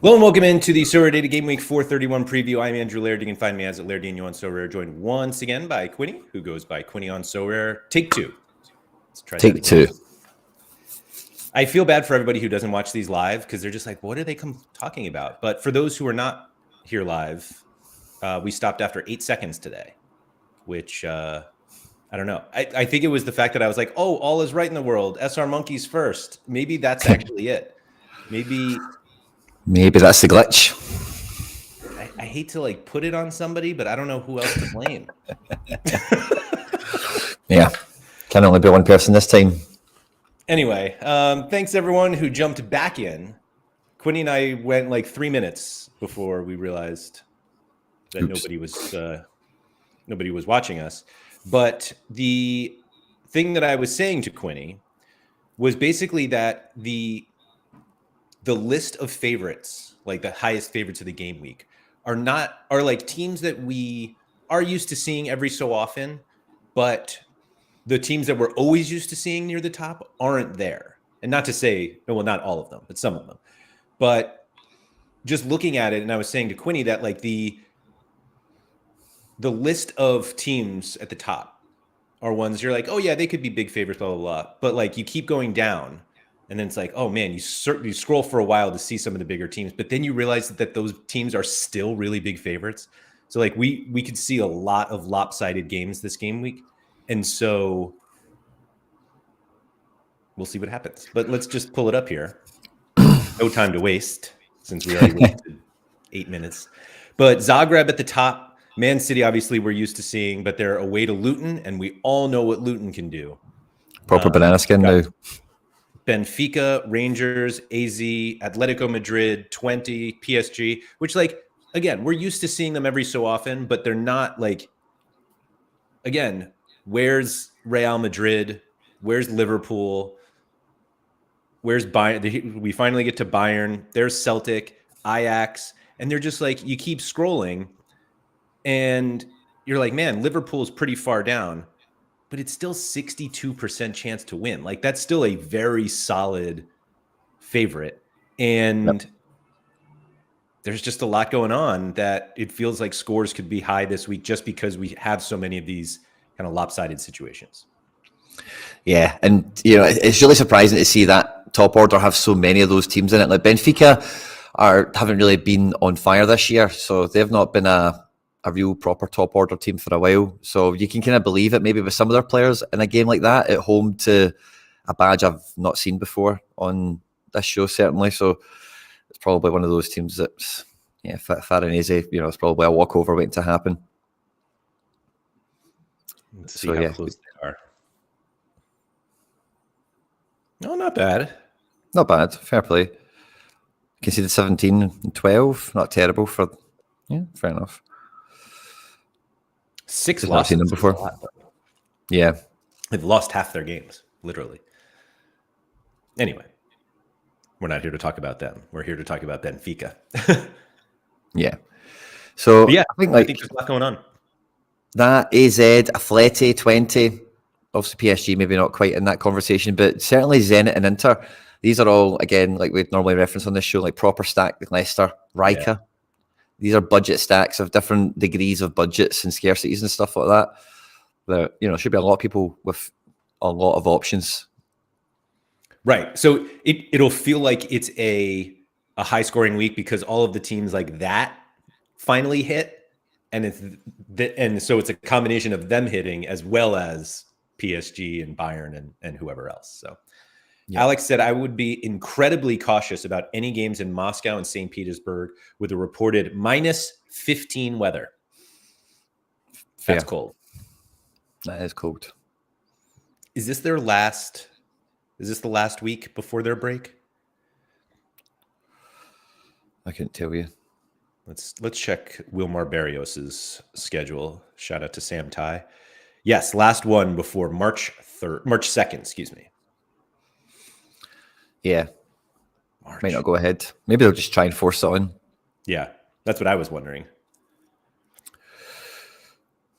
Hello and welcome into the SorareData Game Week 431 preview. I'm Andrew Laird. You can find me as at Lairdinho on Sorare, joined once again by Quinny, who goes by Quinny on Sorare. Take two. Let's try Take two. I feel bad for everybody who doesn't watch these live because they're just like, what are they talking about? But for those who are not here live, we stopped after 8 seconds today, which I don't know. I think it was the fact that I was like, oh, all is right in the world. SR Monkeys first. Maybe that's actually it. Maybe that's the glitch. I hate to put it on somebody, but I don't know who else to blame. Yeah, can only be one person this time. Anyway, thanks everyone who jumped back in. Quinny and I went 3 minutes before we realized that nobody was watching us. But the thing that I was saying to Quinny was basically that the list of favorites, the highest favorites of the game week, are teams that we are used to seeing every so often, but the teams that we're always used to seeing near the top aren't there. And not to say, well, not all of them, but some of them. But just looking at it, and I was saying to Quinny that the list of teams at the top are ones you're like, oh yeah, they could be big favorites, blah, blah, blah. But you keep going down, and then it's like, oh man, you scroll for a while to see some of the bigger teams, but then you realize that those teams are still really big favorites. So we could see a lot of lopsided games this game week. And so we'll see what happens. But let's just pull it up here. No time to waste since we already wasted 8 minutes. But Zagreb at the top. Man City, obviously, we're used to seeing, but they're away to Luton, and we all know what Luton can do. Proper banana skin now. Benfica, Rangers, AZ, Atletico Madrid, 20, PSG, which, again, we're used to seeing them every so often, but they're not again, where's Real Madrid? Where's Liverpool? Where's Bayern? We finally get to Bayern. There's Celtic, Ajax, and they're just you keep scrolling, and you're like, man, Liverpool's pretty far down, but it's still 62% chance to win. That's still a very solid favorite. And there's just a lot going on that it feels like scores could be high this week just because we have so many of these kind of lopsided situations. Yeah, and it's really surprising to see that top order have so many of those teams in it. Benfica haven't really been on fire this year, so they've not been a real proper top order team for a while. So you can kind of believe it maybe with some of their players in a game like that at home to a badge I've not seen before on this show, certainly. So it's probably one of those teams that's fair and easy. It's probably a walkover waiting to happen. Let's see how close they are. No, not bad. Not bad. Fair play. Conceded 17 and 12. Not terrible for. Yeah, fair enough. 6 losses. I've seen them before. Yeah. They've lost half their games, literally. Anyway, we're not here to talk about them. We're here to talk about Benfica. Yeah. So but yeah, I think there's a lot going on. That AZ, Atleti, 20. Obviously, PSG maybe not quite in that conversation, but certainly Zenit and Inter. These are all, again, like we'd normally reference on this show, proper stack like Leicester, Rijeka. Yeah. These are budget stacks of different degrees of budgets and scarcities and stuff like that. There, should be a lot of people with a lot of options. Right. So it'll feel like it's a high scoring week because all of the teams like that finally hit, and so it's a combination of them hitting as well as PSG and Bayern and whoever else. So yeah. Alex said, I would be incredibly cautious about any games in Moscow and St. Petersburg with a reported -15 weather. That's cold. That is cold. Is this the last week before their break? I couldn't tell you. Let's check Wilmar Barrios's schedule. Shout out to Sam Ty. Yes, last one before March 2nd, excuse me. Yeah. Might not go ahead. Maybe they'll just try and force it on. Yeah, that's what I was wondering.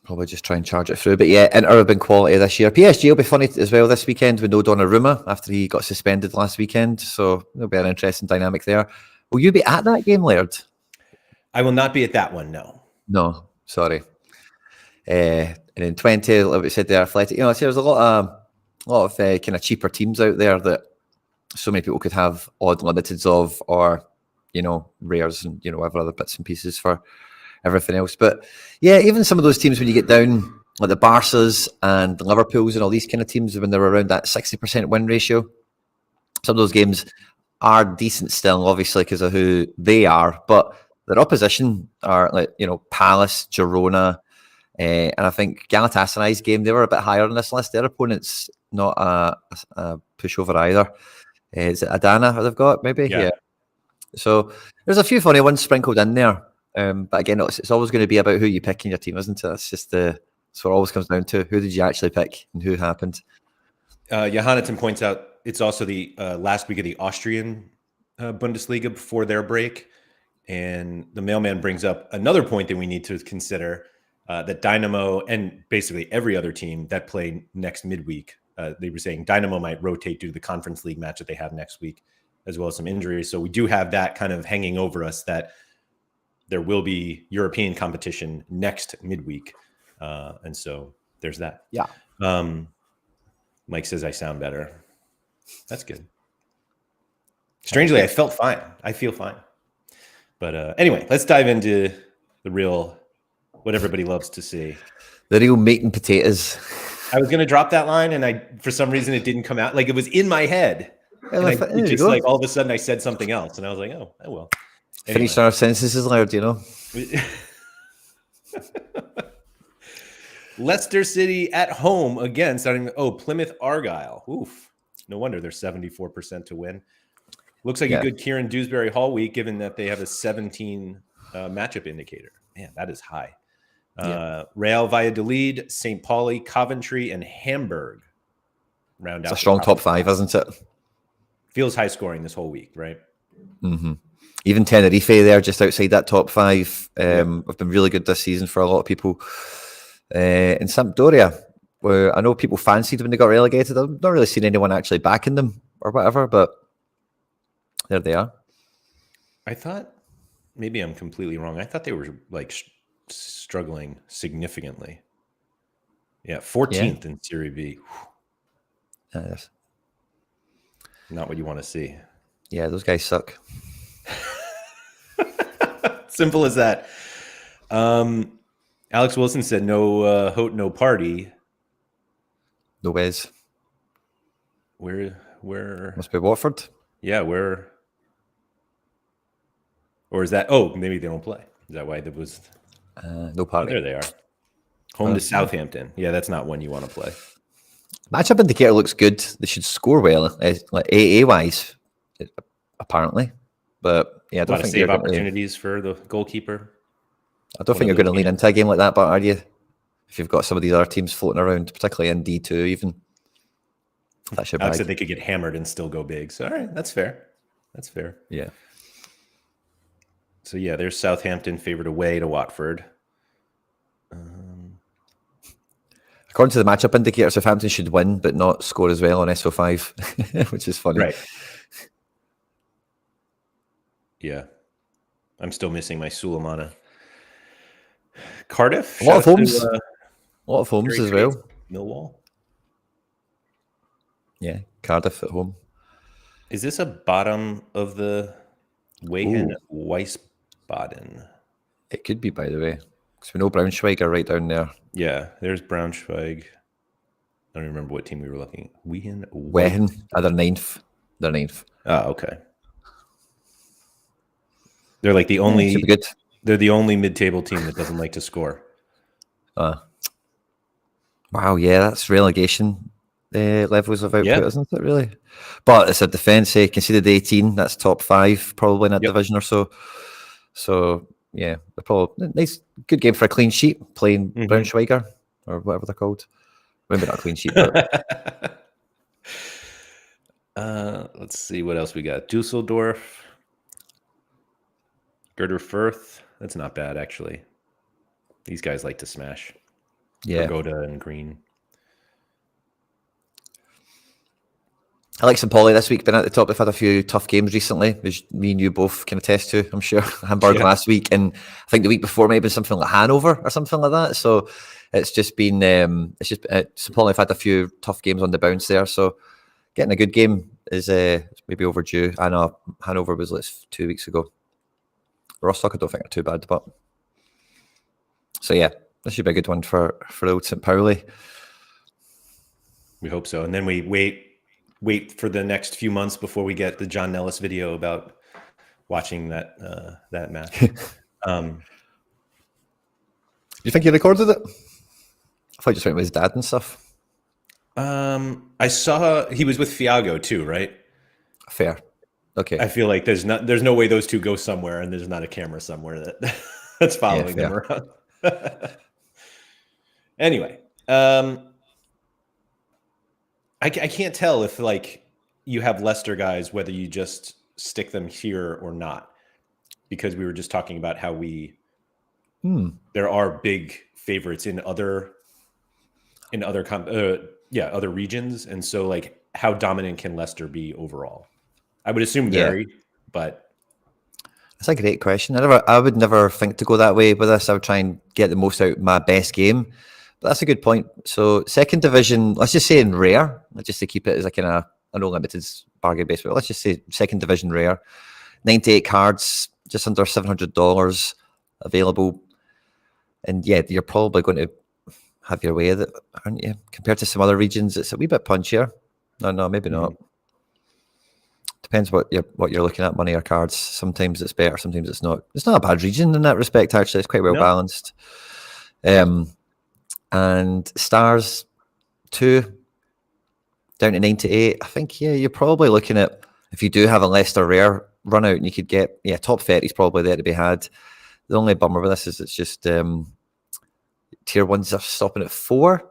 Probably just try and charge it through. But yeah, Inter have been quality this year. PSG will be funny as well this weekend with no Donnarumma after he got suspended last weekend. So there'll be an interesting dynamic there. Will you be at that game, Laird? I will not be at that one. No. No, sorry. And in 20, like we said, the Athletic. So there's a lot of kind of cheaper teams out there that so many people could have odd limiteds of, or rares and whatever other bits and pieces for everything else. But yeah, even some of those teams when you get down, like the Barças and the Liverpools and all these kind of teams, when they're around that 60% win ratio, some of those games are decent still, obviously, because of who they are. But their opposition are like, Palace, Girona, and I think Galatasaray's game, they were a bit higher on this list. Their opponent's not a pushover either. Is it Adana they've got, maybe? Yeah. So there's a few funny ones sprinkled in there. But again, it's always going to be about who you pick in your team, isn't it? It's just what it always comes down to. Who did you actually pick and who happened? Johanneton points out it's also the last week of the Austrian Bundesliga before their break. And the mailman brings up another point that we need to consider, that Dinamo and basically every other team that play next midweek, they were saying Dinamo might rotate due to the Conference League match that they have next week, as well as some injuries. So we do have that kind of hanging over us, that there will be European competition next midweek. And so there's that. Yeah. Mike says I sound better. That's good. Strangely, I felt fine. I feel fine. But anyway, let's dive into the real, what everybody loves to see. The real meat and potatoes. I was going to drop that line, and for some reason it didn't come out. Like, it was in my head. And like all of a sudden I said something else, and I was like, oh well. Anyway. Finish our sentences loud, Leicester City at home again, Plymouth Argyle. Oof. No wonder they're 74% to win. Looks like a good Kieran Dewsbury Hall week, given that they have a 17 matchup indicator. Man, that is high. Real Valladolid, St. Pauli, Coventry, and Hamburg round out. It's a strong top five, isn't it? Feels high scoring this whole week, right? Mm-hmm. Even Tenerife there, just outside that top five, have been really good this season for a lot of people. In Sampdoria, where I know people fancied when they got relegated, I've not really seen anyone actually backing them or whatever, but there they are. I thought, maybe I'm completely wrong, I thought they were like struggling significantly. Yeah, 14th in Serie B. Yes. Not what you want to see. Yeah, those guys suck. Simple as that. Alex Wilson said no Hote, no party. No ways. Where must be Watford. Yeah, where? Or is that? Oh, maybe they don't play. Is that why there was no party? Oh, there they are. Home to Southampton. Yeah, that's not one you want to play. Matchup indicator looks good. They should score well, like AA wise, apparently. But yeah, I don't think save opportunities for the goalkeeper. I don't think you're going to lean into a game like that, but are you? If you've got some of these other teams floating around, particularly in D2, even. That's your bag. Alex said they could get hammered and still go big. So all right, that's fair. That's fair. Yeah. So yeah, there's Southampton favored away to Watford. According to the matchup indicator, Southampton should win, but not score as well on SO5, which is funny. Right. Yeah. I'm still missing my Sulemana. Cardiff? A lot of homes as well. Millwall? Yeah, Cardiff at home. Is this a bottom of the Wehen Wiesbaden? It could be, by the way. Because we know Braunschweig are right down there. Yeah, there's Braunschweig. I don't even remember what team we were looking at. Wehen. They're ninth. They're ninth. Oh, okay. They're like the only. Should be good. They're the only mid-table team that doesn't like to score. Wow, yeah, that's relegation levels of output, isn't it? Really, but it's a defence. Conceded 18. That's top five probably in that division or so. So yeah, they're probably nice, good game for a clean sheet playing Braunschweiger or whatever they're called. Maybe not a clean sheet. But... let's see what else we got. Dusseldorf, Gerder Firth. That's not bad, actually. These guys like to smash. Yeah. Pagoda and Green. I like St. Pauli this week, been at the top. They've had a few tough games recently, which me and you both can attest to, I'm sure. Hamburg last week, and I think the week before maybe something like Hanover or something like that. So it's just been, St. Pauli have had a few tough games on the bounce there. So getting a good game is maybe overdue. I know Hanover was like 2 weeks ago. Rostock, I don't think are too bad, but so yeah, this should be a good one for old St. Pauli. We hope so, and then we wait for the next few months before we get the John Nellis video about watching that match. Do you think he recorded it? I thought he just went with his dad and stuff. I saw he was with Fiago too, right? Fair. Okay. I feel like there's no way those two go somewhere and there's not a camera somewhere that's following them around. Anyway, I can't tell if like you have Leicester guys whether you just stick them here or not, because we were just talking about how there are big favorites in other regions, and so like how dominant can Leicester be overall? I would assume very, but that's a great question. I would never think to go that way with this. I would try and get the most out of my best game. But that's a good point. So second division, let's just say in rare, just to keep it as a kind of an unlimited bargain base, but let's just say second division rare, 98 cards, just under $700 available. And yeah, you're probably going to have your way of it, aren't you? Compared to some other regions, it's a wee bit punchier. No, maybe not. Depends what you're looking at, money or cards. Sometimes it's better, sometimes it's not. It's not a bad region in that respect, actually. It's quite well balanced. And stars 2 down to 98. I think, you're probably looking at, if you do have a Leicester rare run out and you could get, top 30 is probably there to be had. The only bummer with this is it's just tier 1s are stopping at 4.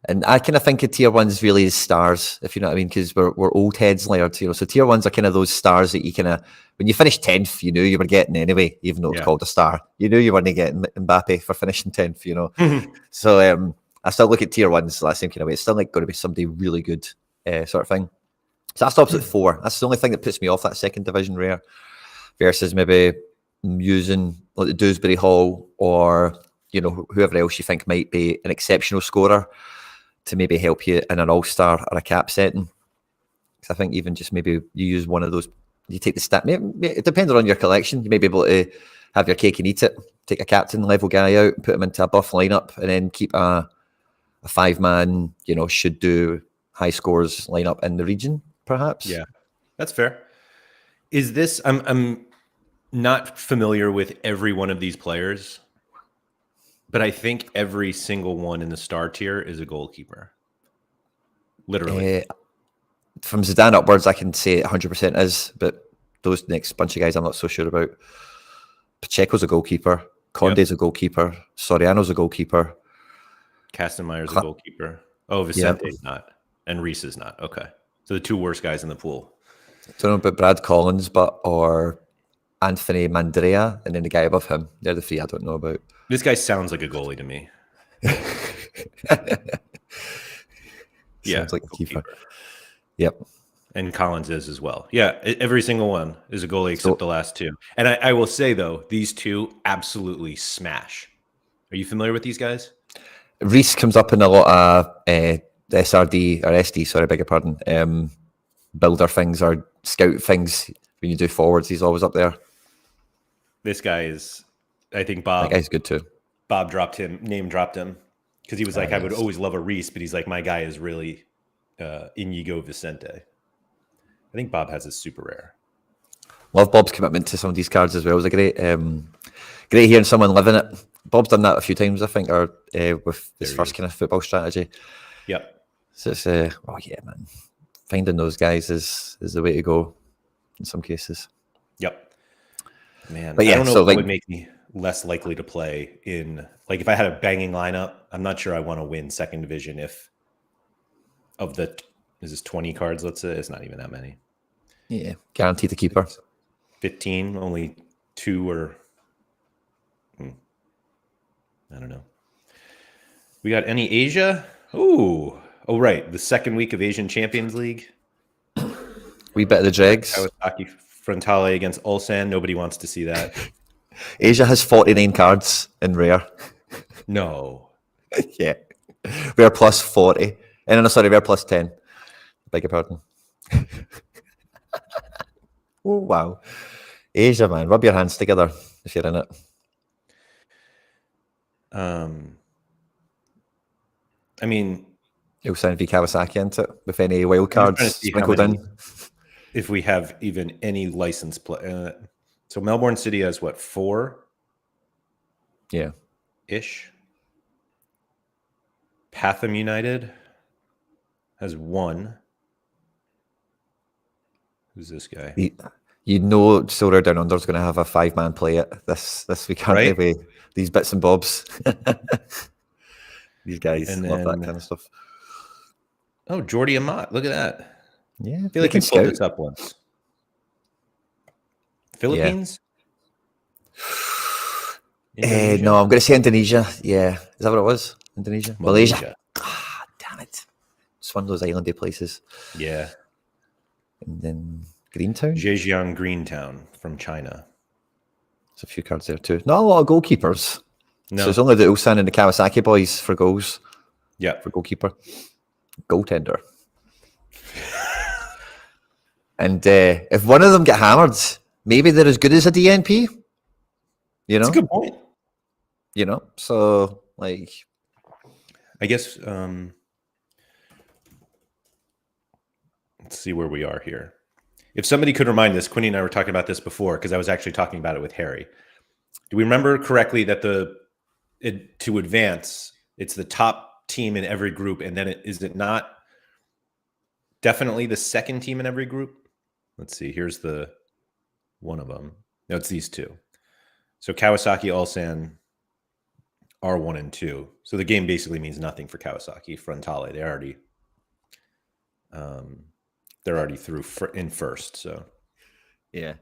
And I kind of think of tier 1s really as stars, if you know what I mean, because we're old heads layered, So tier 1s are kind of those stars that you kind of, when you finish 10th, you knew you were getting anyway, even though it's called a star. You knew you weren't getting Mbappe for finishing 10th, So I still look at tier 1s that same kind of way. It's still like going to be somebody really good sort of thing. So that stops at 4. That's the only thing that puts me off that second division rare versus maybe using like the Dewsbury Hall or, whoever else you think might be an exceptional scorer to maybe help you in an all-star or a cap setting. Because I think even just maybe you use one of those, you take the stat, it depends on your collection. You may be able to have your cake and eat it, take a captain level guy out, put him into a buff lineup, and then keep a 5-man, should do high scores lineup in the region, perhaps. Yeah, that's fair. Is this, I'm not familiar with every one of these players, but I think every single one in the star tier is a goalkeeper. Literally. From Zidane upwards, I can say 100% is, but those next bunch of guys I'm not so sure about. Pacheco's a goalkeeper. Conde's a goalkeeper. Soriano's a goalkeeper. Kastenmeier's a goalkeeper. Oh, Vicente's not. And Reese is not. Okay. So the two worst guys in the pool. I don't know about Brad Collins, or Anthony Mandrea, and then the guy above him. They're the 3 I don't know about. This guy sounds like a goalie to me. Sounds like a keeper. Yep. And Collins is as well. Yeah, every single one is a goalie except the last 2. And I will say, though, these 2 absolutely smash. Are you familiar with these guys? Reese comes up in a lot of SRD or SD, sorry, I beg your pardon. Builder things or scout things when you do forwards. He's always up there. This guy is, I think Bob. That guy's good too. Bob name dropped him because he was like, I would always love a Reese, but he's like, my guy is really Inigo Vicente. I think Bob has a super rare. Love Bob's commitment to some of these cards as well. It was a great hearing someone living it. Bob's done that a few times, I think, or with his first kind of football strategy. Yep. So it's, man. Finding those guys is the way to go in some cases. Yep. Man, but yeah, I don't know so what would make me less likely to play in, like, if I had a banging lineup, I'm not sure I want to win second division if of the, is this 20 cards, let's say? It's not even that many. Yeah, guaranteed the keeper. 15, only 2 or I don't know. We got any Asia? Oh, right. The second week of Asian Champions League. Wee bit of the dregs. Kawasaki Frontale against Ulsan. Nobody wants to see that. Asia has 49 cards in rare. No. Yeah. Rare plus 40. No, sorry, rare plus 10. Beg your pardon. Oh, wow. Asia, man. Rub your hands together if you're in it. I mean, Ulsan v Kawasaki into it with any wild cards sprinkled in. If we have even any license play. So Melbourne City has what, 4? Yeah. Ish. Patham United has 1. Who's this guy? You know Sorare Down Under is going to have a 5-man play it this week, aren't they? With these bits and bobs. These guys love that kind of stuff. Oh, Jordi Amat. Look at that. Yeah. I feel like we pulled this up once. Philippines? Yeah. No, I'm going to say Indonesia. Yeah. Is that what it was? Indonesia? Malaysia. Ah, damn it. It's one of those islandy places. Yeah. And then Greentown? Zhejiang Greentown from China. There's a few cards there too. Not a lot of goalkeepers. No. So it's only the Ulsan and the Kawasaki boys for goals. Yeah. For goalkeeper. Goaltender. And if one of them get hammered, maybe they're as good as a DNP. You know? That's a good point. You know? So, like... I guess... let's see where we are here. If somebody could remind us, Quinny and I were talking about this before, because I was actually talking about it with Harry. Do we remember correctly that to advance, it's the top team in every group, and then is it not definitely the second team in every group? Let's see. Here's the one of them. No, it's these two. So Kawasaki, Ulsan are 1 and 2. So the game basically means nothing for Kawasaki Frontale. They're already through in first. So yeah.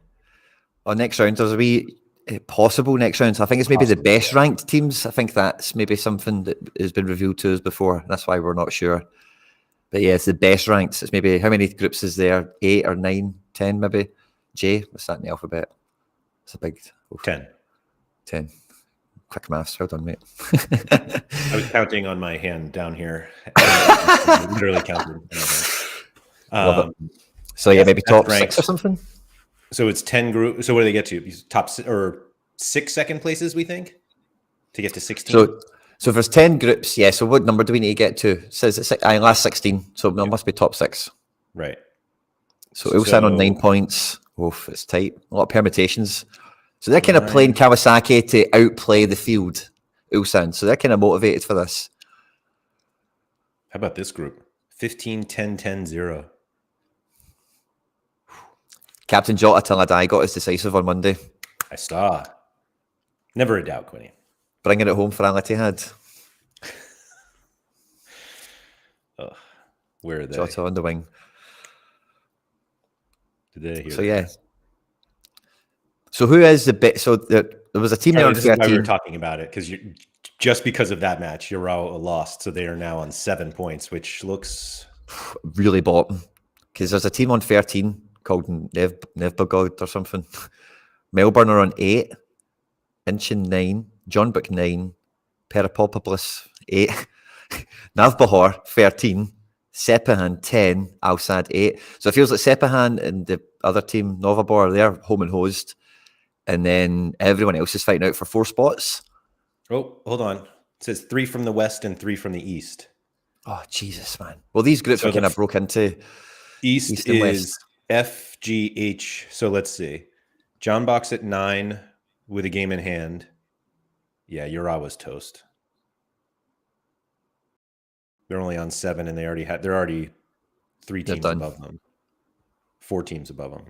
On next round, there's a wee possible next round. So I think it's maybe the best ranked teams. I think that's maybe something that has been revealed to us before. That's why we're not sure. But yeah, it's the best ranked. It's maybe, how many groups is there? 8 or 9, 10 maybe? J, what's that in the alphabet? It's a big... 10. 10. Quick maths, well done, mate. I was counting on my hand down here. I literally counted. Love it. So yeah, maybe top 6 or something? So it's 10 groups. So what do they get to? Top or 6 second places, we think, to get to 16? So if there's 10 groups, yeah, so what number do we need to get to? It says it's last 16, so it must be top 6. Right. So Ulsan on 9 points. Oof, it's tight. A lot of permutations. So they're kind of playing Kawasaki to outplay the field, Ulsan. So they're kind of motivated for this. How about this group? 15, 10, 10, 0. Captain Jota till I die got his decisive on Monday. I saw. Never a doubt, Quinny. Bringing it home for Al Ittihad. Where are they? Jota on the wing. Did they hear so yeah. So who is the bit? So there was a team there on 13. This is why we were talking about it, because just because of that match, Urawa lost, so they are now on 7 points, which looks really bottom. Because there's a team on 13 called Nevbogod or something. Melbourne are on 8, Inchin 9, John Book 9, Peripopoulos 8, Navbahor 13, Sepahan 10, Al Sadd 8. So it feels like Sepahan and the other team, Novabor, they're home and hosed. And then everyone else is fighting out for 4 spots. Oh, hold on. It says 3 from the west and 3 from the east. Oh, Jesus, man. Well, these groups are kind of broke into East and is west. F, G, H. So let's see. John Box at 9 with a game in hand. Yeah, Urawa's toast. They're only on 7, and they're already 3 teams above them. 4 teams above them.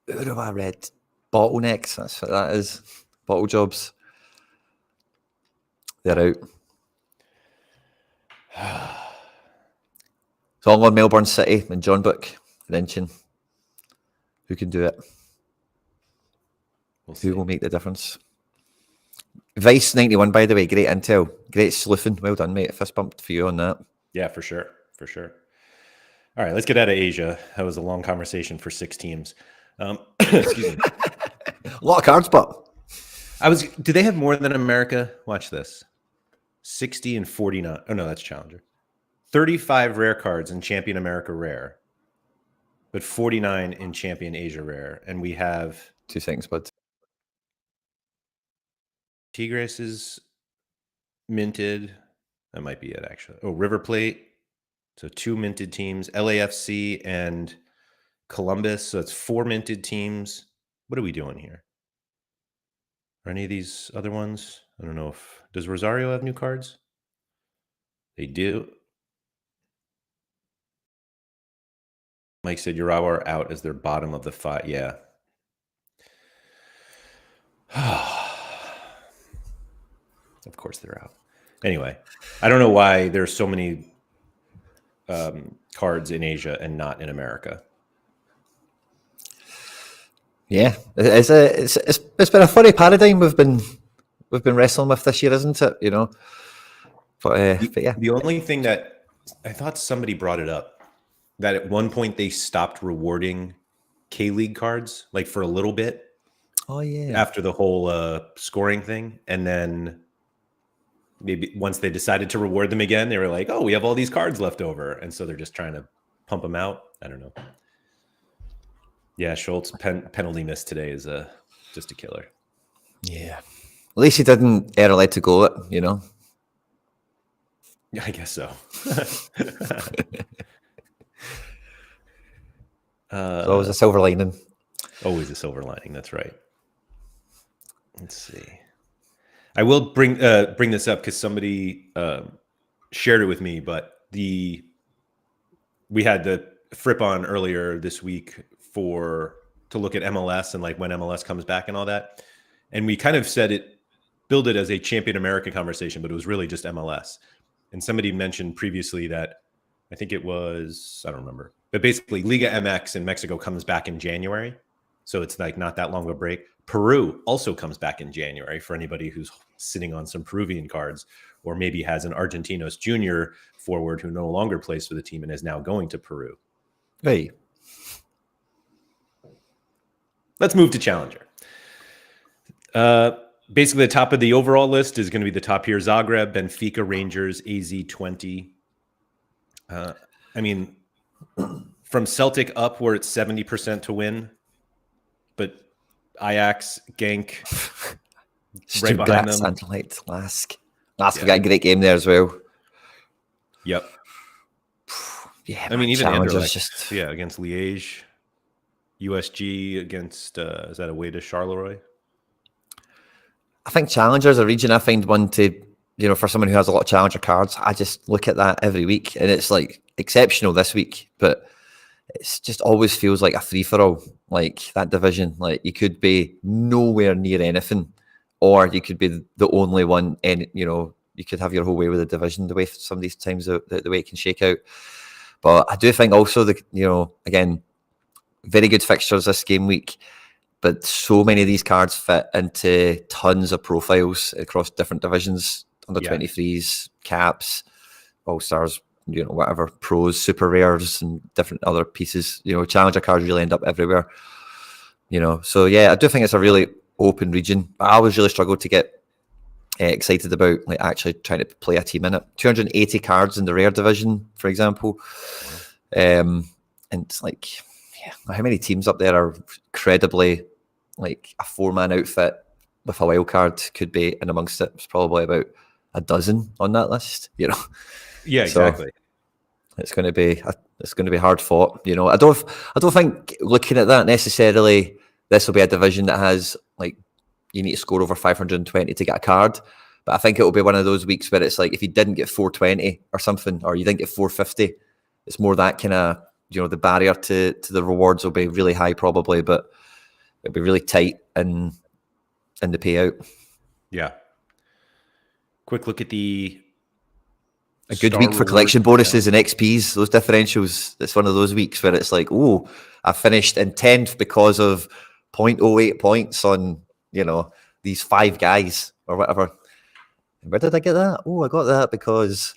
Urawa red bottlenecks. That's what that is. Bottle jobs. They're out. So I'm on Melbourne City and John Book and Inchin. Who can do it? Who will make the difference? Vice 91, by the way, great intel, great sleuthing. Well done, mate. Fist bump for you on that. Yeah, for sure, for sure. All right, let's get out of Asia. That was a long conversation for 6 teams. Excuse me. A lot of cards, but Do they have more than America? Watch this. 60 and 49. Oh, no, that's Challenger. 35 rare cards in Champion America Rare, but 49 in Champion Asia Rare. And we have 2 seconds, bud. Tigres is minted. That might be it, actually. Oh, River Plate. So 2 minted teams. LAFC and Columbus. So it's 4 minted teams. What are we doing here? Are any of these other ones? I don't know if... Does Rosario have new cards? They do. Mike said Urawa are out as their bottom of the 5. Yeah. Of course they're out. Anyway, I don't know why there's so many cards in Asia and not in America. Yeah, it's been a funny paradigm we've been wrestling with this year, isn't it? You know, but yeah. The only thing that I thought somebody brought it up, that at one point they stopped rewarding K-League cards, like for a little bit. Oh yeah. After the whole scoring thing, and then maybe once they decided to reward them again, they were like, "Oh, we have all these cards left over," and so they're just trying to pump them out. I don't know. Yeah, Schultz penalty miss today is just a killer. Yeah, at least he didn't error led to goal it, you know. Yeah, I guess so. It's always a silver lining. Always a silver lining. That's right. Let's see. I will bring this up because somebody shared it with me, but we had the Fripp on earlier this week to look at MLS and like when MLS comes back and all that. And we kind of build it as a Champion America conversation, but it was really just MLS. And somebody mentioned previously that I think it was, I don't remember, but basically Liga MX in Mexico comes back in January. So it's like not that long of a break. Peru also comes back in January for anybody who's sitting on some Peruvian cards or maybe has an Argentinos Junior forward who no longer plays for the team and is now going to Peru. Hey. Let's move to Challenger. Basically, the top of the overall list is going to be the top here: Zagreb, Benfica, Rangers, AZ20. I mean, from Celtic up, we're at 70% to win, but Ajax, Genk, right behind them. Anderlecht, Lask. Lask got a great game there as well. Yep. Yeah, I mean, even Anderlecht against Liège. USG against, is that away to Charleroi? I think Challenger's a region I find one to, you know, for someone who has a lot of Challenger cards, I just look at that every week and it's like exceptional this week, but it just always feels like a free-for-all, like that division. Like you could be nowhere near anything or you could be the only one, and, you know, you could have your whole way with the division the way some of these times the way it can shake out. But I do think also again, very good fixtures this game week, but so many of these cards fit into tons of profiles across different divisions, under 23s, caps, all-stars, you know, whatever, pros, super rares, and different other pieces. You know, Challenger cards really end up everywhere, you know. So, yeah, I do think it's a really open region. I always really struggled to get excited about like actually trying to play a team in it. 280 cards in the rare division, for example. And it's like... how many teams up there are credibly like a 4-man outfit with a wild card could be in amongst it? It's probably about a dozen on that list, you know. Yeah, exactly. So it's going to be hard fought, you know. I don't think looking at that necessarily this will be a division that has like you need to score over 520 to get a card, but I think it will be one of those weeks where it's like if you didn't get 420 or something, or you didn't get 450, it's more that kind of, you know, the barrier to the rewards will be really high probably, but it'll be really tight in the payout. Yeah. Quick look at a good week for collection bonuses and XPs, those differentials. It's one of those weeks where it's like, oh, I finished in 10th because of 0.08 points on, you know, these 5 guys or whatever. And where did I get that? Oh, I got that because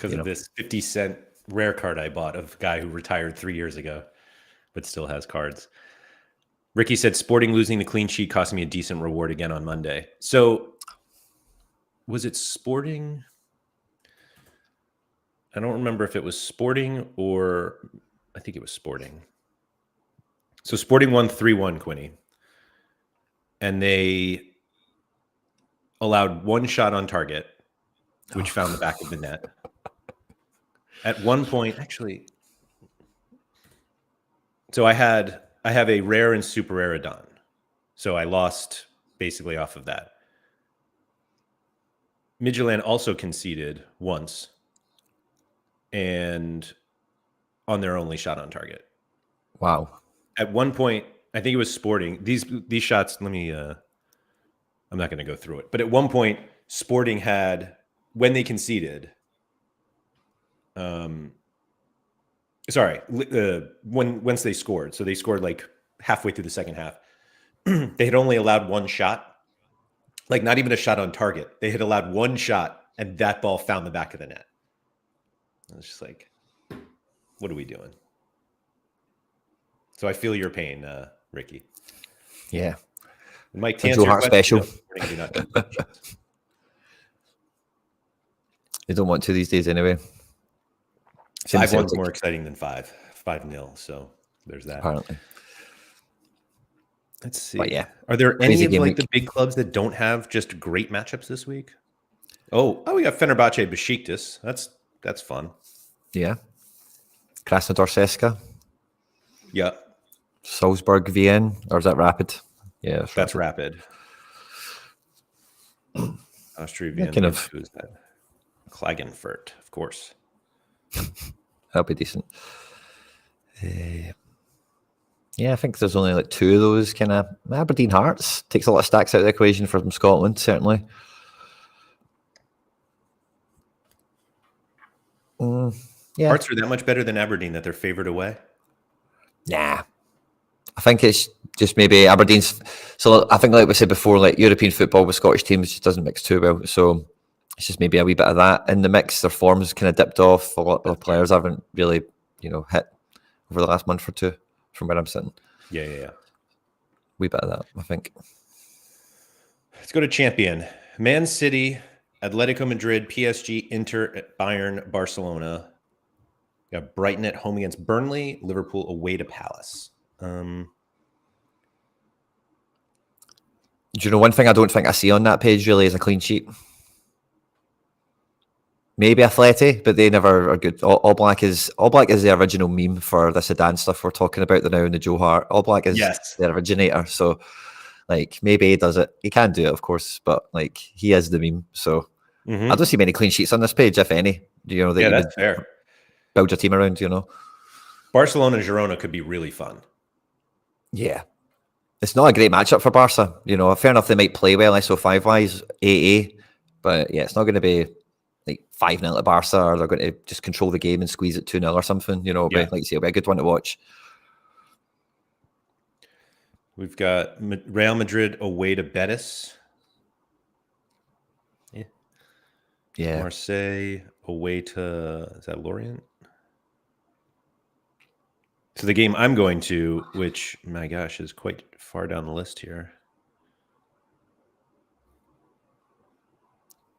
of this 50 cent rare card I bought of a guy who retired 3 years ago, but still has cards. Ricky said, Sporting losing the clean sheet cost me a decent reward again on Monday. So was it Sporting? I don't remember if it was Sporting or I think it was Sporting. So Sporting won 3-1, Quinny. And they allowed one shot on target, which found the back of the net. At one point, actually, so I have a rare and super rare Don. So I lost basically off of that. Midtjylland also conceded once and on their only shot on target. Wow. At one point, I think it was Sporting. These shots, let me I'm not going to go through it. But at one point, Sporting had, when they conceded, once they scored. So they scored like halfway through the second half. They had only allowed one shot, like not even a shot on target. They had allowed one shot, and that ball found the back of the net. I was just like, what are we doing? So I feel your pain, Ricky. Yeah. Mike, to answer your question, special. They don't want to these days anyway. 5-1's more exciting than 5-0. So there's that. Apparently. Let's see. But yeah. Are there any of like the big clubs that don't have just great matchups this week? Oh, we got Fenerbahce Besiktas. That's fun. Yeah. Krasnodar CSKA. Yeah. Salzburg VN, or is that Rapid? Yeah, that's Rapid. Austria VN. Kind of. Who's that? Klagenfurt, of course. That'll be decent. Yeah, I think there's only like two of those kind of. Aberdeen Hearts takes a lot of stacks out of the equation from Scotland, certainly. Yeah. Hearts are that much better than Aberdeen that they're favored away? Nah. I think it's just maybe Aberdeen's. So I think, like we said before, like European football with Scottish teams just doesn't mix too well. So it's just maybe a wee bit of that in the mix. Their form's kind of dipped off. A lot of players haven't really, hit over the last month or two from where I'm sitting. Yeah. Wee bit of that, I think. Let's go to champion. Man City, Atletico Madrid, PSG, Inter, Bayern, Barcelona. We got Brighton at home against Burnley, Liverpool away to Palace. Do you know one thing I don't think I see on that page really is a clean sheet? Maybe Atleti, but they never are good. All Black is the original meme for the Sedan stuff we're talking about now in the Joe Hart. All Black is the originator. So like maybe he does it. He can do it, of course, but like he is the meme. So I don't see many clean sheets on this page, if any. That's fair. Build your team around, Barcelona and Girona could be really fun. Yeah. It's not a great matchup for Barca. Fair enough, they might play well ISO 5-wise, AA, but yeah, it's not going to be like 5-0 to Barca, or they're going to just control the game and squeeze it 2-0 or something. It'll be a good one to watch. We've got Real Madrid away to Betis. Yeah. Marseille away to, is that Lorient? So the game I'm going to, which, my gosh, is quite far down the list here.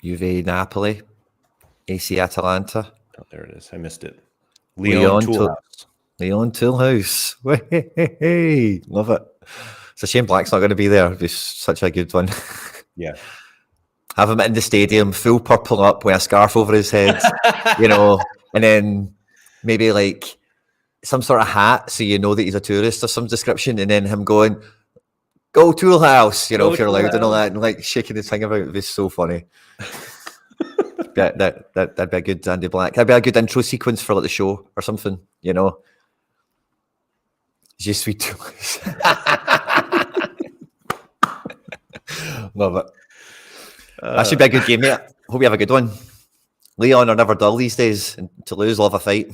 Juve Napoli, AC Atalanta. Oh, there it is. I missed it. Leon Toolhouse. Leon Toolhouse. Hey, love it. It's a shame Black's not going to be there. It'd be such a good one. Yeah. Have him in the stadium, full purple up with a scarf over his head, and then maybe like some sort of hat so you know that he's a tourist of some description, and then him going, "Go Toolhouse," if you're allowed and all that, and like shaking his thing about. It'd be so funny. That'd be a good Andy Black. That'd be a good intro sequence for like the show or something, Je suis Toolhouse. Love it. That should be a good game, mate. Hope you have a good one. Leon are never dull these days, and Toulouse love a fight.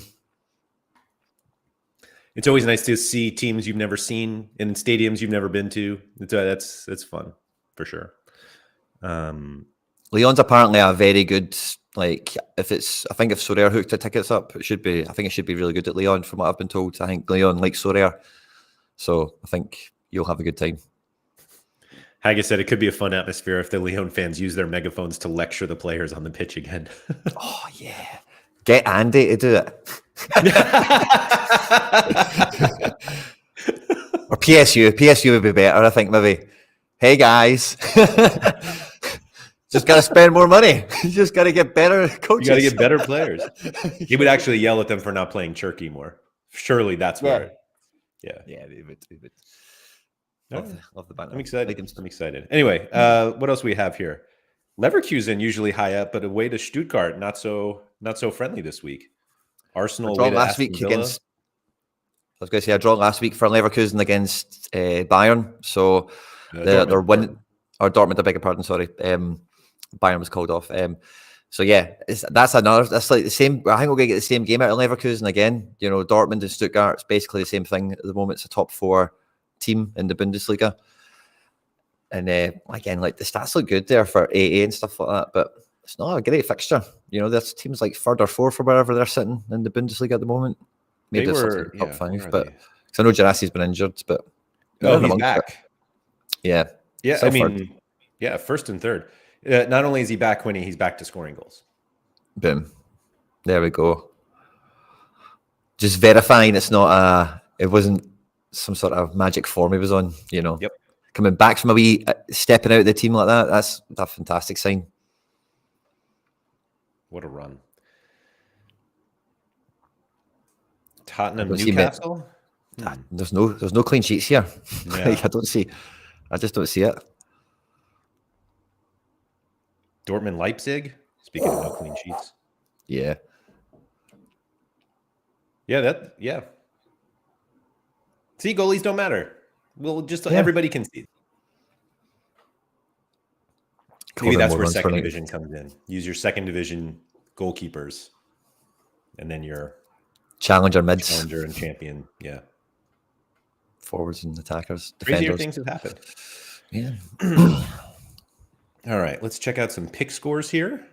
It's always nice to see teams you've never seen in stadiums you've never been to. That's fun for sure. Leon's apparently a very good Like I think if Sorare hooked the tickets up, it should be. I think it should be really good at Leon, from what I've been told. I think Leon likes Sorare, so I think you'll have a good time. Haggis said it could be a fun atmosphere if the Leon fans use their megaphones to lecture the players on the pitch again. Oh yeah, get Andy to do it. Or PSU would be better, I think, maybe. Hey guys, just got to spend more money. You just got to get better coaches. You got to get better players. He would actually yell at them for not playing Turkey more. Surely that's where. Yeah, they would. Love the banner. I'm excited. Anyway, what else we have here? Leverkusen usually high up, but away to Stuttgart, not so friendly this week. Arsenal away to last Aston week Villa. against. I was going to say I draw last week for Leverkusen against Bayern, so they're winning. Or Dortmund, I beg your pardon. Sorry, Bayern was called off. So yeah, that's like the same. I think we're going to get the same game out of Leverkusen again. You know, Dortmund and Stuttgart. It's basically the same thing at the moment. It's a top 4 team in the Bundesliga, and again, like the stats look good there for AA and stuff like that, but it's not a great fixture. You know, there's teams like 3rd or 4th or wherever they're sitting in the Bundesliga at the moment. Maybe they're top 5, but because I know Gerassi's been injured, but he's back. Yeah. I mean, yeah, 1st and 3rd. Not only is he back, Quinny, he's back to scoring goals. Boom. There we go. Just verifying it wasn't some sort of magic form he was on, you know. Yep. Coming back from a wee stepping out of the team like that, that's a fantastic sign. What a run. Tottenham, Newcastle? There's no clean sheets here. Yeah. Like, I just don't see it. Dortmund, Leipzig. Speaking of no clean sheets. Yeah. Yeah. See, goalies don't matter. Well, just everybody can see. Maybe that's where second division comes in. Use your second division goalkeepers, and then your challenger mids, challenger and champion. Yeah, forwards and attackers. Crazier things have happened. Yeah. All right, let's check out some pick scores here,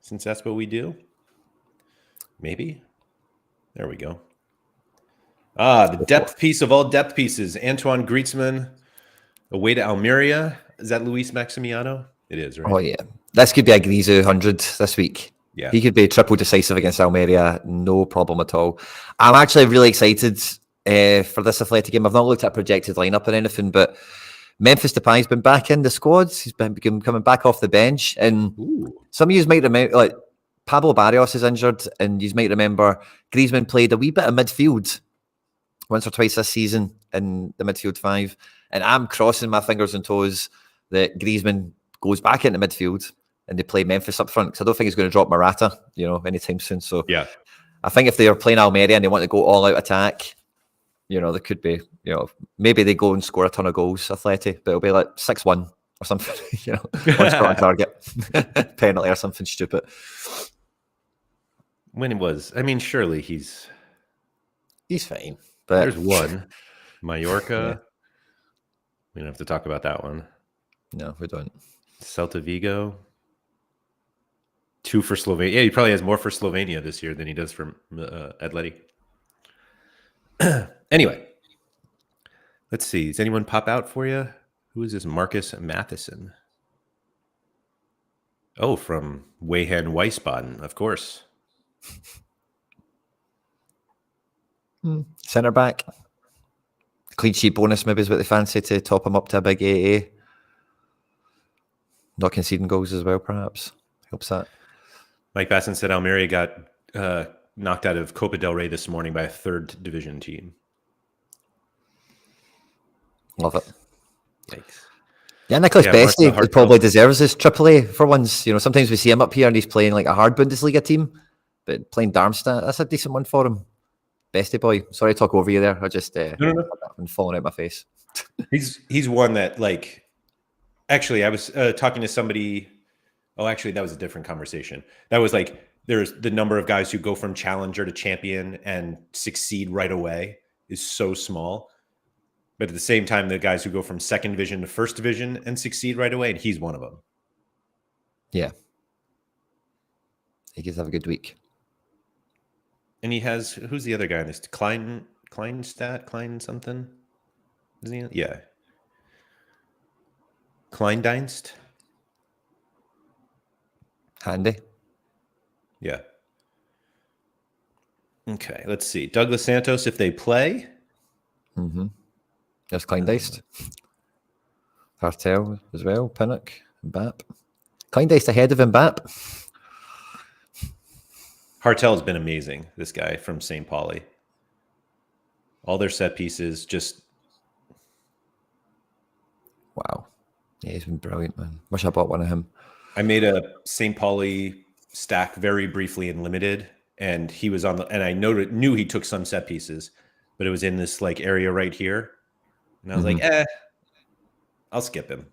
since that's what we do. Maybe. There we go. The depth piece of all depth pieces. Antoine Griezmann away to Almeria. Is that Luis Maximiano? It is, right? Oh, yeah. This could be a Griezmann 100 this week. Yeah. He could be triple decisive against Almeria. No problem at all. I'm actually really excited for this Athletic game. I've not looked at a projected lineup or anything, but Memphis Depay's been back in the squads. He's been coming back off the bench. And some of you might remember, like, Pablo Barrios is injured, and you might remember Griezmann played a wee bit of midfield once or twice this season in the midfield 5. And I'm crossing my fingers and toes that Griezmann goes back into midfield and they play Memphis up front, because I don't think he's going to drop Morata, anytime soon. So yeah, I think if they are playing Almeria and they want to go all out attack, there could be, maybe they go and score a ton of goals, Athletic, but it'll be like 6-1 or something, one shot on target, penalty or something stupid. When it was, surely he's fine. But there's one, Mallorca. Yeah. We don't have to talk about that one. No, we don't. Celta Vigo. 2 for Slovenia. Yeah, he probably has more for Slovenia this year than he does for Athletic. Anyway, let's see. Does anyone pop out for you? Who is this? Marcus Matheson. Oh, from Weyhan Wiesbaden, of course. Centre back. Clean sheet bonus maybe is what they fancy to top him up to a big AA. Not conceding goals as well, perhaps. Helps that. Mike Basson said Almeria got knocked out of Copa del Rey this morning by a 3rd division team. Love it. Yikes. Yeah, Nicholas Bestie probably deserves his AAA for once. Sometimes we see him up here and he's playing like a hard Bundesliga team, but playing Darmstadt, that's a decent one for him. Bestie boy. Sorry to talk over you there. I just no. been falling out my face. He's one that, like, actually I was talking to somebody. Oh, actually, that was a different conversation. That was like, there's the number of guys who go from challenger to champion and succeed right away is so small. But at the same time, the guys who go from 2nd division to 1st division and succeed right away, and he's one of them. Yeah. he could have a good week. And he has, who's the other guy on this? Klein something? Is he? Yeah. Kleindienst? Handy. Yeah. Okay, let's see. Douglas Santos, if they play. There's Kleindienst. Hartel as well. Pinnock. Mbappe. Kleindienst ahead of Mbappe. Hartel's been amazing, this guy from St. Pauli. All their set pieces, just... Wow. Yeah, he's been brilliant, man. Wish I bought one of him. I made a St. Pauli stack very briefly in limited, and he was on the... And I knew he took some set pieces, but it was in this like area right here. And I was like, I'll skip him.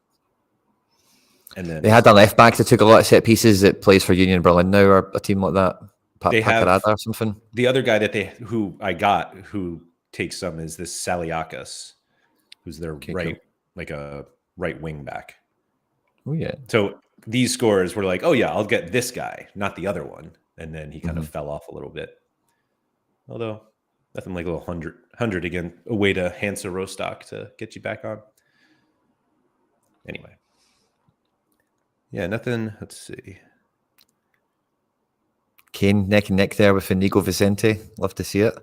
And then they had a left back that took a lot of set pieces that plays for Union Berlin now, or a team like that. They have Pacarada or something. The other guy who I got who takes some is this Saliakas, who's their like a right wing back. Oh yeah. So these scores were like, oh yeah, I'll get this guy, not the other one. And then he kind of fell off a little bit. Although nothing like a little 100 again, a way to Hansa Rostock to get you back on. Anyway. Yeah, nothing. Let's see. Kane neck and neck there with Inigo Vicente. Love to see it.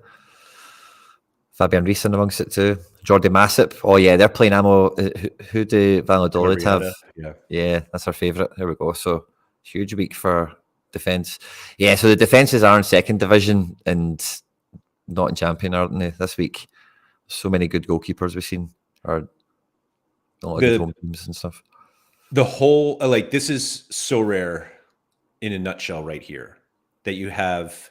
Fabian Reesen amongst it too. Jordi Massip. Oh yeah, they're playing ammo. Who do Valladolid have? Yeah, that's our favourite. There we go. So huge week for defence. Yeah, so the defences are in second division and not in champion, aren't they, this week? So many good goalkeepers we've seen. Or a lot of good home teams and stuff. The whole, like, this is so rare in a nutshell right here, that you have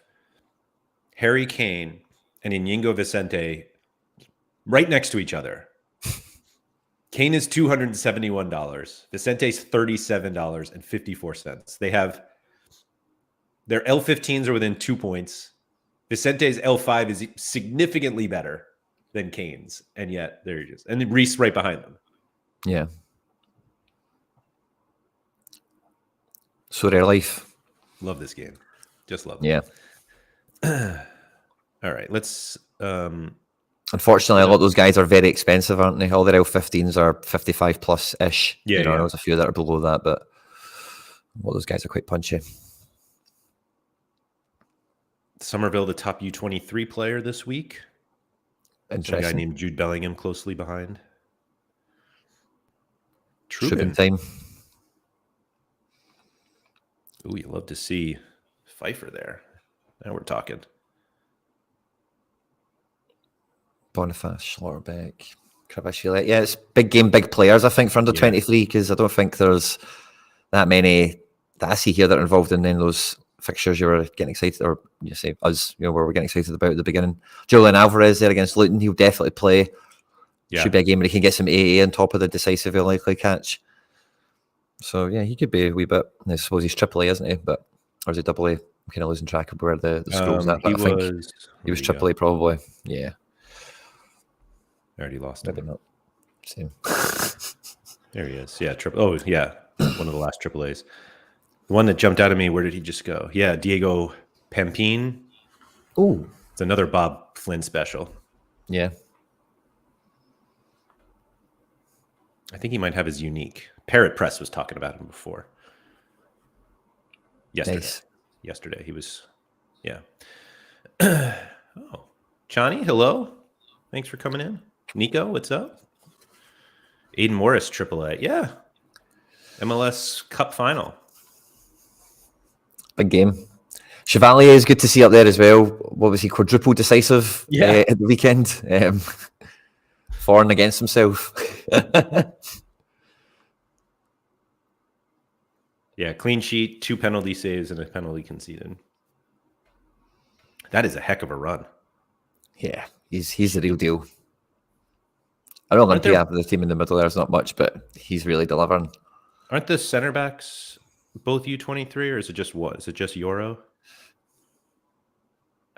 Harry Kane and Inigo Vicente right next to each other. Kane is $271. Vicente's $37.54. They have their L15s are within 2 points. Vicente's L5 is significantly better than Kane's, and yet there he is. And then Reese right behind them. Yeah. Sorare life. Love this game. Just love it. Yeah. All right, let's... Unfortunately, a lot of those guys are very expensive, aren't they? All their L15s are 55 plus-ish. Yeah, There's a few that are below that, but a lot of those guys are quite punchy. Somerville, the top U23 player this week. Interesting. Some guy named Jude Bellingham closely behind. Trubin time. Ooh, you love to see Pfeiffer there. Now we're talking. Boniface, Schlotterbeck, Krabashvili. Yeah, it's big game, big players, I think, for under 23, because I don't think there's that many that I see here that are involved in those fixtures you were getting excited, or you say us, where we're getting excited about at the beginning. Julian Alvarez there against Luton, he'll definitely play. Yeah. Should be a game where he can get some AA on top of the decisive likely catch. So yeah, he could be a wee bit. I suppose he's AAA, isn't he? But or is he AA? I'm kind of losing track of where the scroll's at. But I think he was AAA probably. Yeah. I already lost him. Maybe not. Same. There he is. Yeah. Oh yeah, one of the last AAAs. The one that jumped out at me. Where did he just go? Yeah, Diego Pampin. Oh, it's another Bob Flynn special. Yeah. I think he might have his unique. Parrot Press was talking about him before. Yesterday. Nice. Yesterday. He was, yeah. Oh, Chani, hello. Thanks for coming in. Nico, what's up? Aiden Morris, AAA. Yeah. MLS Cup final. Big game. Chevalier is good to see up there as well. What was he? Quadruple decisive at the weekend. For and against himself. Yeah, clean sheet, 2 penalty saves, and a penalty conceded. That is a heck of a run. Yeah, he's the real deal. I don't think the team in the middle there's not much, but he's really delivering. Aren't the center backs both U23, or is it just what? Is it just Yoro?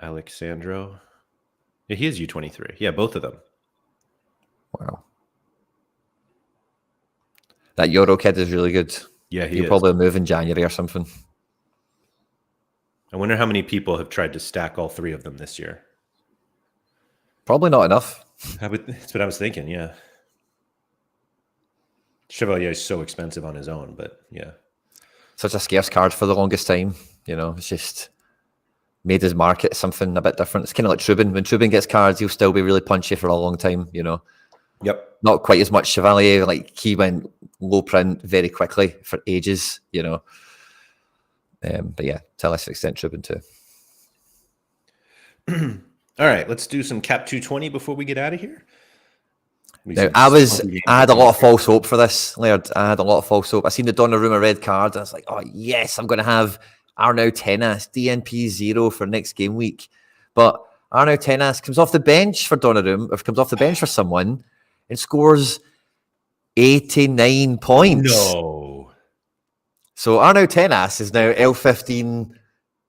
Alexandro? Yeah, he is U23. Yeah, both of them. Wow. That Euro kid is really good. Yeah, he'll probably move in January or something. I wonder how many people have tried to stack all three of them this year. Probably not enough. That's what I was thinking, yeah. Chevalier is so expensive on his own, but yeah. Such a scarce card for the longest time. It's just made his market something a bit different. It's kind of like Trubin. When Trubin gets cards, he'll still be really punchy for a long time, Yep. Not quite as much Chevalier. Like, he went low print very quickly for ages, But yeah, to a lesser extent, Trubin too. All right, let's do some Cap 220 before we get out of here. Now, I had a lot of false hope for this, Laird. I had a lot of false hope. I seen the Donnarumma red card, and I was like, oh, yes, I'm going to have Arnau Tenas, DNP 0 for next game week. But Arnau Tenas comes off the bench for Donnarumma, or comes off the bench for someone, and scores 89 points. No. So Arnau Tenas is now L15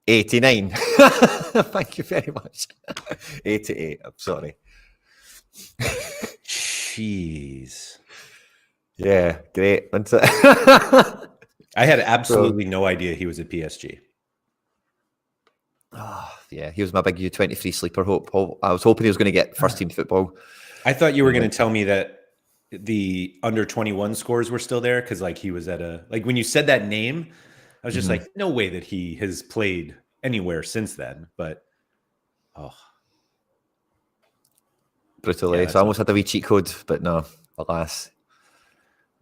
89. Thank you very much. 88, I'm sorry. Jeez. Yeah, great. I had absolutely no idea he was at PSG. Oh, yeah, he was my big U23 sleeper hope. I was hoping he was going to get first team football. I thought you were going to tell me that the under 21 scores were still there because he was at when you said that name, I was just like, no way that he has played anywhere since then. But brutally. So I almost had the wee cheat code, but no, alas.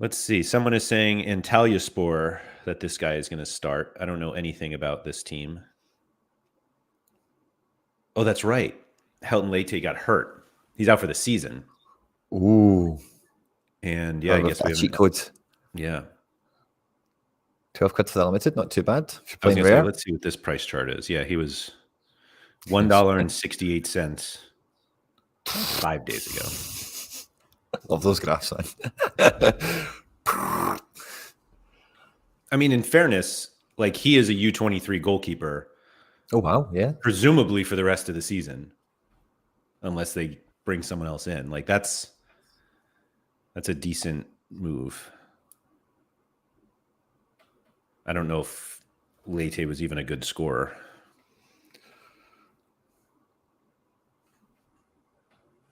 Let's see. Someone is saying in Talyaspor that this guy is going to start. I don't know anything about this team. Oh, that's right. Helton Leite got hurt. He's out for the season. Ooh. And I guess we have cheat code. Yeah. 12 quid for the limited, not too bad. If you're playing rare. Let's see what this price chart is. Yeah, he was $1.68 5 days ago. Love those graphs, man. I mean, in fairness, he is a U23 goalkeeper. Oh, wow. Yeah. Presumably for the rest of the season, unless they bring someone else in. That's a decent move. I don't know if Leite was even a good scorer.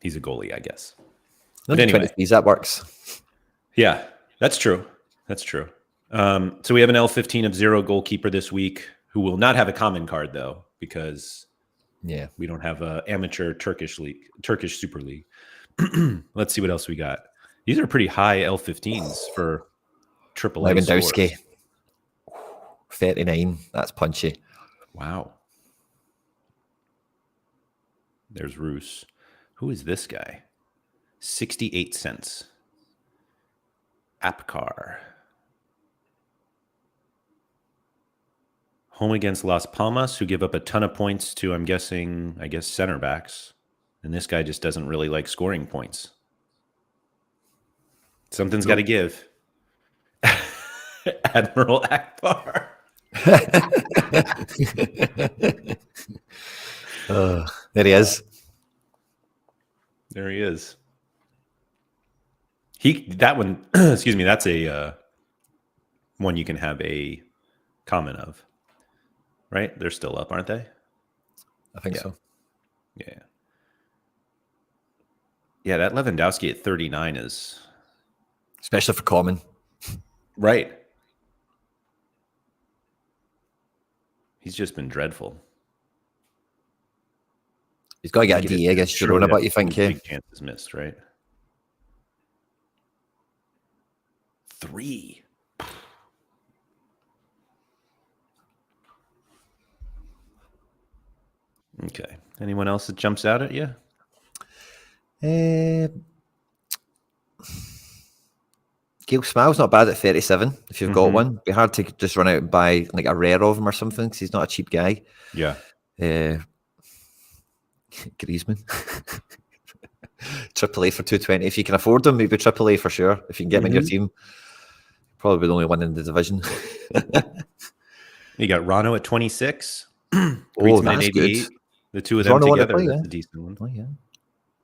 He's a goalie, I guess. But anyway, that works. Yeah, that's true. That's true. So we have an L15 of 0 goalkeeper this week who will not have a common card, though, because we don't have an amateur Turkish Super League. Let's see what else we got. These are pretty high L15s for AAA Lewandowski. 39. That's punchy. Wow. There's Roos. Who is this guy? 68 cents. Apcar. Home against Las Palmas, who give up a ton of points to, I guess, center backs. And this guy just doesn't really like scoring points. Something's got to give. Admiral Akbar. There he is. There he is. That one, excuse me, that's a one you can have a comment of. Right? They're still up, aren't they? I think so. Yeah. Yeah, that Lewandowski at 39 is... Especially for common. Right. He's just been dreadful. He's got to get a DA against Girona, but you think, big chances missed, right? 3. Okay. Anyone else that jumps out at you? Gail Smile's not bad at 37 if you've got one. It'd be hard to just run out and buy a rare of him or something because he's not a cheap guy. Yeah. Griezmann. AAA for 220. If you can afford them, maybe AAA for sure. If you can get him in your team. Probably the only one in the division. You got Rano at 26. Oh, that's 88. Good. The two of them Rano together. Play, That's a decent one. Oh, yeah.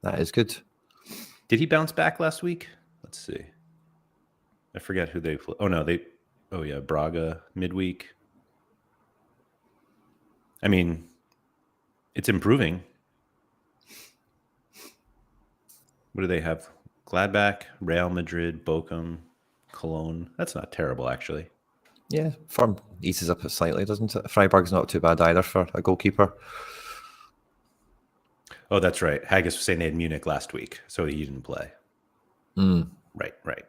That is good. Did he bounce back last week? Let's see. I forget who they play. Oh, no. Oh, yeah. Braga midweek. I mean, it's improving. What do they have? Gladbach, Real Madrid, Bochum, Cologne. That's not terrible, actually. Yeah, form eases up slightly, doesn't it? Freiburg's not too bad either for a goalkeeper. Oh, that's right. Haggis was saying they had Munich last week, so he didn't play. Right.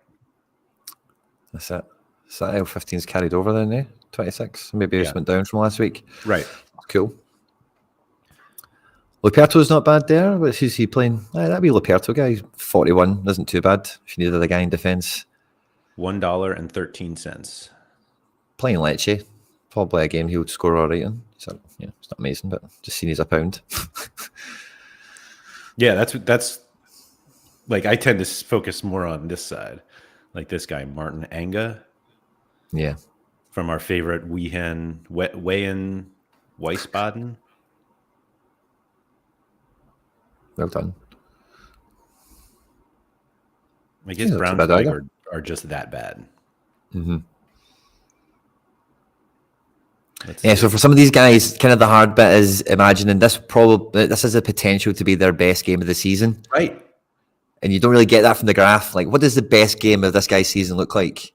That's it. So L15's carried over then, eh? 26. Maybe it just went down from last week. Right. Cool. Luperto's not bad there. Who's he playing? That'd be Luperto guy. He's 41. Isn't too bad if you needed a guy in defence. $1.13. Playing Lecce. Probably a game he would score all right in. So, yeah, it's not amazing, but just seen he's a pound. Yeah, that's like I tend to focus more on this side. Like this guy, Martin Anga. Yeah. From our favorite Wehen Wiesbaden. Well done. I guess Braunschweig are just that bad. Mm-hmm. Yeah, so for some of these guys, kind of the hard bit is imagining this has the potential to be their best game of the season. Right. And you don't really get that from the graph. Like, what does the best game of this guy's season look like?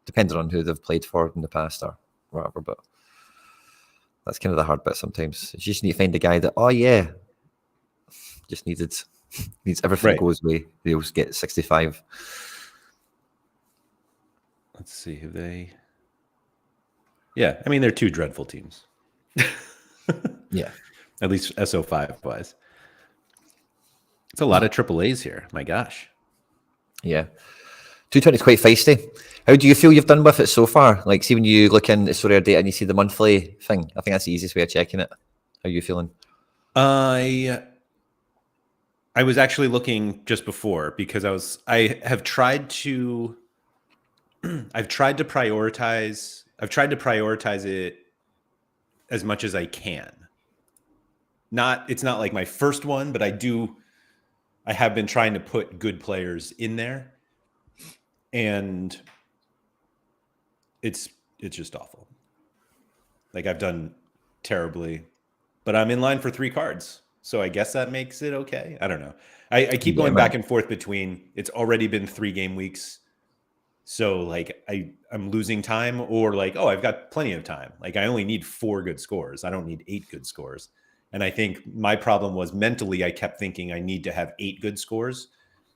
Depending on who they've played for in the past or whatever, but that's kind of the hard bit sometimes. You just need to find a guy that, oh yeah, just needs everything goes away. They'll get 65. Let's see who they. Yeah, I mean they're two dreadful teams. Yeah, at least SO5 wise. It's a lot of AAAs here. My gosh. Yeah, 220 is quite feisty. How do you feel you've done with it so far? Like, see when you look in at SorareData and you see the monthly thing. I think that's the easiest way of checking it. How are you feeling? I was actually looking just before because I've tried to prioritize it as much as I can. It's not like my first one, but I have been trying to put good players in there, and it's just awful. Like I've done terribly, but I'm in line for 3 cards. So I guess that makes it okay. I don't know. I keep going back and forth between it's already been 3 game weeks. So like I'm losing time, or like, oh, I've got plenty of time. Like I only need 4 good scores. I don't need 8 good scores. And I think my problem was mentally, I kept thinking I need to have 8 good scores.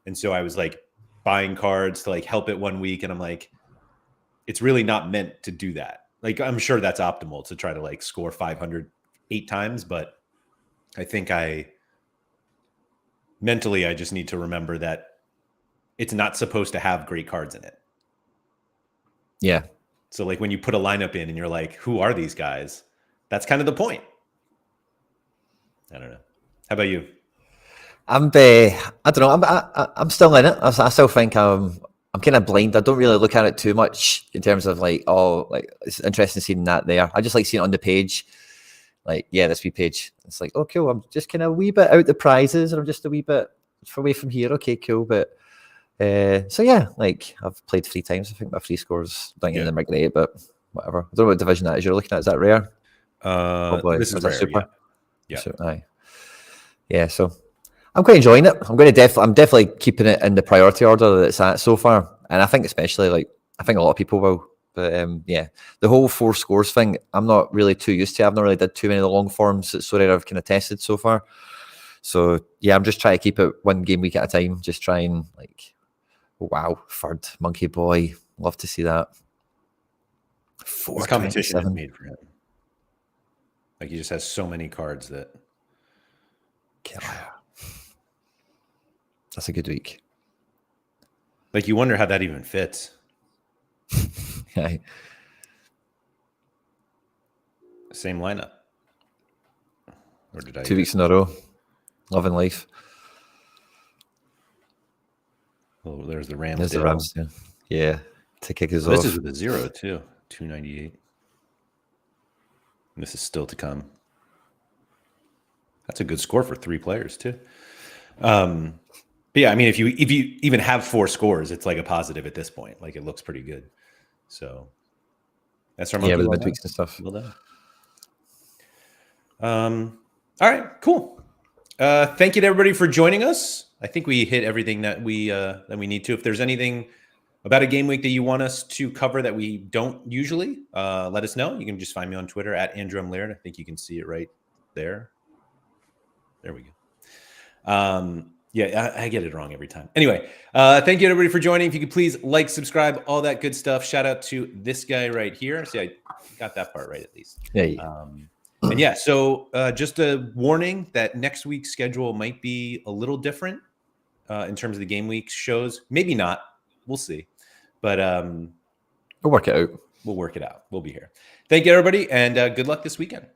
And so I was like buying cards to like help it one week. And I'm like, it's really not meant to do that. Like, I'm sure that's optimal to try to like score 500 8 times. But I think mentally, I just need to remember that it's not supposed to have great cards in it. Yeah. So like when you put a lineup in and you're like, who are these guys? That's kind of the point. I don't know. How about you? I don't know. I'm still in it. I still think I'm kind of blind. I don't really look at it too much in terms of like, oh, like it's interesting seeing that there. I just like seeing it on the page. Like, yeah, this wee page. It's like, oh, cool. I'm just kind of a wee bit out the prizes, or I'm just a wee bit away from here. Okay, cool. But so yeah, like I've played 3 times. I think my free scores don't get them are great, but whatever. I don't know what division that is you're looking at. Is that rare? This is rare, super. Yeah. So, aye. Yeah. So I'm quite enjoying it. I'm definitely keeping it in the priority order that it's at so far, and I think especially like I think a lot of people will. But yeah, the whole 4 scores thing, I'm not really too used to. I've not really did too many of the long forms that Sorare I've kind of tested so far. So yeah, I'm just trying to keep it 1 game week at a time. Just trying like, oh, wow, 3rd Monkey Boy, love to see that. This competition is made for him. Like he just has so many cards that. That's a good week. Like you wonder how that even fits. Aye. Same lineup. Or did I 2 weeks in a row. Loving life. Oh, there's the Rams. There's the Rams. Yeah. To kick us off. This is with a 0 too. 298. And this is still to come. That's a good score for 3 players too. But yeah, I mean, if you even have 4 scores, it's like a positive at this point. Like it looks pretty good. So that's our with midweeks and stuff. Well done. All right, cool. Thank you to everybody for joining us. I think we hit everything that we need to. If there's anything about a game week that you want us to cover that we don't usually, let us know. You can just find me on Twitter at Andrew M. Laird. I think you can see it right there. There we go. Yeah, I get it wrong every time. Anyway, thank you everybody for joining. If you could please like, subscribe, all that good stuff. Shout out to this guy right here. See, I got that part right at least. Yeah. And yeah, so just a warning that next week's schedule might be a little different in terms of the game week shows. Maybe not. We'll see. But we'll work it out. We'll work it out. We'll be here. Thank you, everybody, and good luck this weekend.